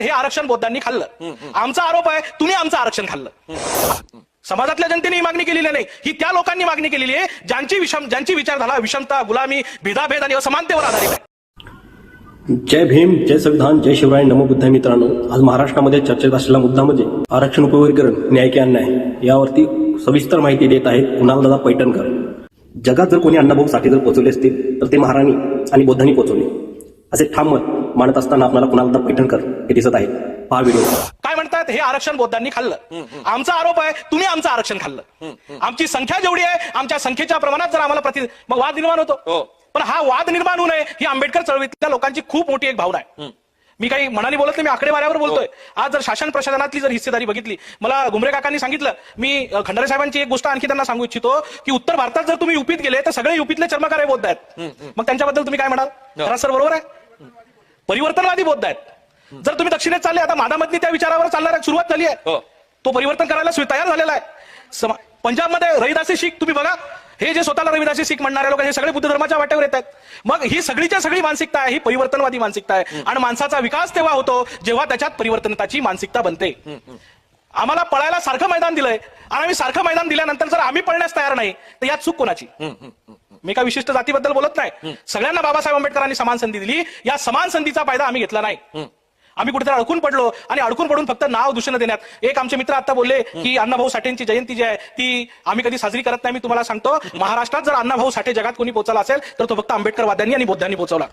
हे आरक्षण बौद्धांनी खाल्लं। आमचा आरोप आहे तुम्ही आमचं आरक्षण खाल्लं। समाजातल्या जनतेने ही मागणी केलेली नाही, ही त्या लोकांनी मागणी केलेली आहे ज्यांची विचारधारा विषमता, गुलामी, भेदाभेद आणि असमानतेवर आधारित आहे। जय भीम, जय संविधान, जय शिवराय, नमो बुद्धाय। मित्रांनो, आज महाराष्ट्रामध्ये चर्चेत असलेला मुद्दा म्हणजे आरक्षण उपवर्गीकरण न्याय की अन्याय यावरती सविस्तर माहिती देत आहेत कुणालदादा पैठणकर। जगात जर कोणी अण्णाभाऊ साठे जर पोहोचवले असतील तर ते महाराणी आणि बौद्धांनी पोहोचवले, असे ठाम मत मांडत असताना आपल्याला कुणालदादा पैठणकर हे दिसत आहेत। पहा व्हिडिओ। काय म्हणतात, हे आरक्षण बौद्धांनी खाल्लं। आमचा आरोप आहे तुम्ही आमचं आरक्षण खाल्लं। आमची संख्या जेवढी आहे, आमच्या संख्येच्या प्रमाणात जर आम्हाला मग वाद निर्माण होतो। पण हा वाद निर्माण होऊ नये ही आंबेडकर चळवळीतल्या लोकांची खूप मोठी एक भावना आहे। मी काही मनाने बोलत नाही, मी आकडेवाऱ्यावर बोलतोय। आज जर शासन प्रशासनातली जर हिस्सेदारी बघितली, मला घुमरे काकांनी सांगितलं, मी खंडारे साहेबांची एक गोष्ट आणखी त्यांना सांगू इच्छितो की उत्तर भारतात जर तुम्ही युपीत गेले तर सगळे युपीतले चर्मकार हे बौद्ध आहेत। मग त्यांच्याबद्दल तुम्ही काय म्हणाल? खरं सर बरोबर आहे, परिवर्तनवादी बौद्ध आहेत। जर तुम्ही दक्षिणेत चालले, आता मादामधनी त्या विचारावर चालणार सुरुवात झाली आहे, तो परिवर्तन करायला तयार झालेला आहे। पंजाबमध्ये रविदासी शीख तुम्ही बघा, हे जे स्वतःला रविदासी शीख म्हणणारे लोक हे सगळे बुद्ध धर्माच्या वाटेवर येतात। मग ही सगळीच्या सगळी मानसिकता आहे, ही परिवर्तनवादी मानसिकता आहे। आणि माणसाचा विकास तेव्हा होतो जेव्हा त्याच्यात परिवर्तनाची मानसिकता बनते। आम्हाला पळायला सारखं मैदान दिलंय आणि आम्ही सारखं मैदान दिल्यानंतर जर आम्ही पळण्यास तयार नाही तर यात चूक कोणाची? मी का विशिष्ट जातीबद्दल बोलत नाही, सगळ्यांना बाबासाहेब आंबेडकरांनी समान संधी दिली, या समान संधीचा फायदा आम्ही घेतला नाही। आम्ही कुठेतरी अडकून पडलो आणि अडकून पडून फक्त नाव दूषण देण्यात। एक आमचे मित्र आता बोलले की अण्णाभाऊ साठेंची जयंती जी आहे ती आम्ही कधी साजरी करत नाही। मी तुम्हाला सांगतो, महाराष्ट्रात जर अण्णाभाऊ साठे जगात कोणी पोहोचला असेल तर तो फक्त आंबेडकरवाद्यांनी आणि बौद्धांनी पोहोचवला।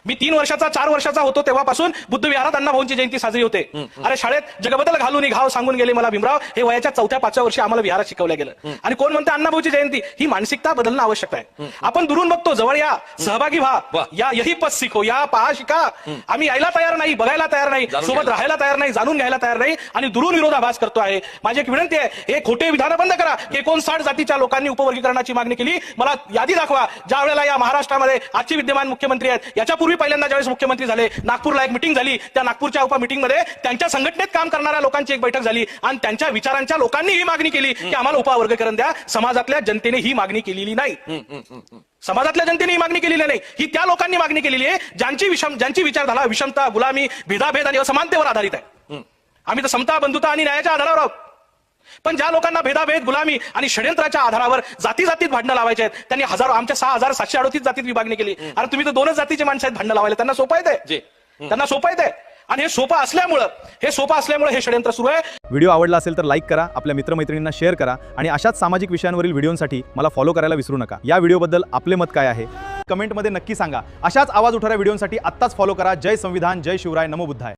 मी 4 वर्षाचा होतो तेव्हापासून बुद्ध विहारात अण्णाभाऊंची जयंती साजरी होते। अरे शाळेत जगबद्दल घालून घाव सांगून गेले मला भीमराव, हे वयाच्या 4-5व्या वर्षी आम्हाला विहारात शिकवलं गेलं। आणि कोण म्हणते अण्णाभाऊची जयंती? ही मानसिकता बदलणं आवश्यक आहे। आपण दुरून बघतो, जवळ या, सहभागी व्हा, या यही पथ शिको, या पहा शिका। आम्ही यायला तयार नाही, बघायला तयार नाही, सोबत राहायला तयार नाही, जाणून घ्यायला तयार नाही आणि दुरून विरोधाभास करतो आहे। माझी एक विनंती आहे, हे खोटे विधान बंद करा। 59 जातीच्या लोकांनी उपवर्गीकरणाची मागणी केली, मला यादी दाखवा ज्या वेळेला या महाराष्ट्रामध्ये आजचे विद्यमान मुख्यमंत्री आहेत, याच्यापूर्वी पहिल्यांदा ज्यावेळेस मुख्यमंत्री झाले, नागपूरला एक मिटिंग झाली, त्या नागपूरच्या उपा मिटिंग मध्ये त्यांच्या संघटनेत काम करणाऱ्या लोकांची एक बैठक झाली आणि त्यांच्या विचारांच्या लोकांनी ही मागणी केली की आम्हाला उपवर्गीकरण द्या। समाजातल्या जनतेने ही मागणी केलेली नाही। समाजातल्या जनतेने ही मागणी केलेली नाही, ही त्या लोकांनी मागणी केलेली आहे ज्यांची विचारधारा विषमता, गुलामी, भेदाभेद आणि असमानतेवर आधारित आहे। आम्ही तर समता, बंधुता आणि न्यायाच्या आधारावर आहोत। पण ज्या लोकांना भेदाभेद, गुलामी आणि षड्यंत्राच्या आधारावर जातीत भांडणं लावायचे आहेत, त्यांनी आमच्या 6738 जातीत विभागणी केली। आणि तुम्ही तर 2च जातीचे माणसं आहेत भांडणं लावायला, त्यांना सोपं येते, त्यांना सोपं येते। आणि हे सोपं असल्यामुळे हे षड्यंत्र सुरू आहे। व्हिडिओ आवडला असेल तर लाईक करा, आपल्या मित्रमैत्रिणींना शेअर करा आणि अशाच सामाजिक विषयांवरील व्हिडिओंसाठी मला फॉलो करायला विसरू नका। या व्हिडिओबद्दल आपले मत काय आहे कमेंटमध्ये नक्की सांगा। अशाच आवाज उठणाऱ्या व्हिडिओंसाठी आत्ताच फॉलो करा। जय संविधान, जय शिवराय, नमो बुद्धाय।